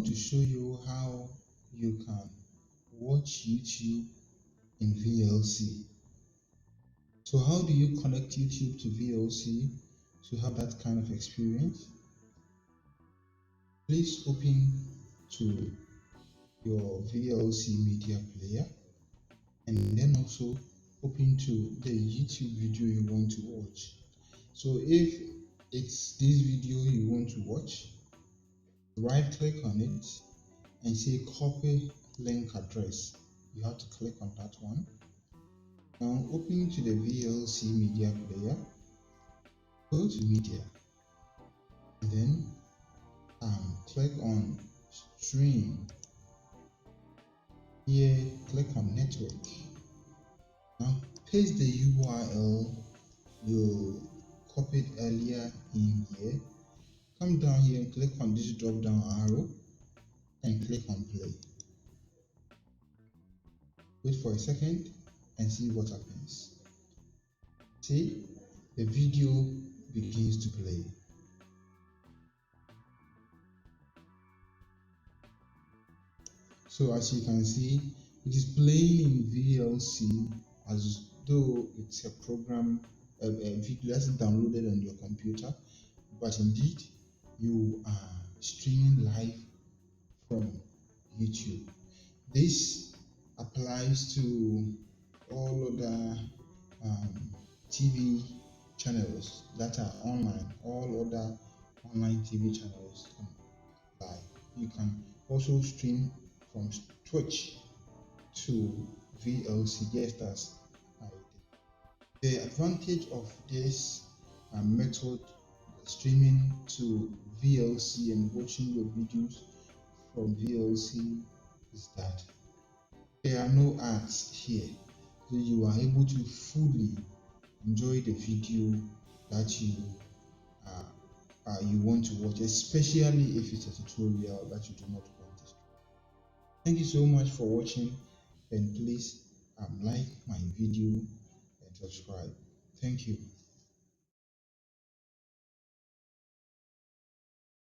want to show you how you can watch YouTube in VLC. So how do you connect YouTube to VLC to have that kind of experience? Please open to your VLC media player and then also open to the YouTube video you want to watch. So if it's this video you want to watch, right click on it and say copy link address. You have to click on that one. Now open to the VLC media player, go to media and then click on stream. Here click on network. Now paste the URL you copied earlier in here. Come down here and click on this drop down arrow and click on play. Wait for a second and see what happens. See, the video begins to play. So as you can see, it is playing in VLC as though it's a program, a video that's downloaded on your computer, but indeed you are streaming live from YouTube. This applies to all other TV channels that are online, all other online TV channels live. You can also stream from Twitch to VLC just as I did. The advantage of this method, streaming to VLC and watching your videos from VLC, is that there are no ads here, so you are able to fully enjoy the video that you want to watch, especially if it's a tutorial that you do not want to. Thank you so much for watching, and please like my video and subscribe. Thank you.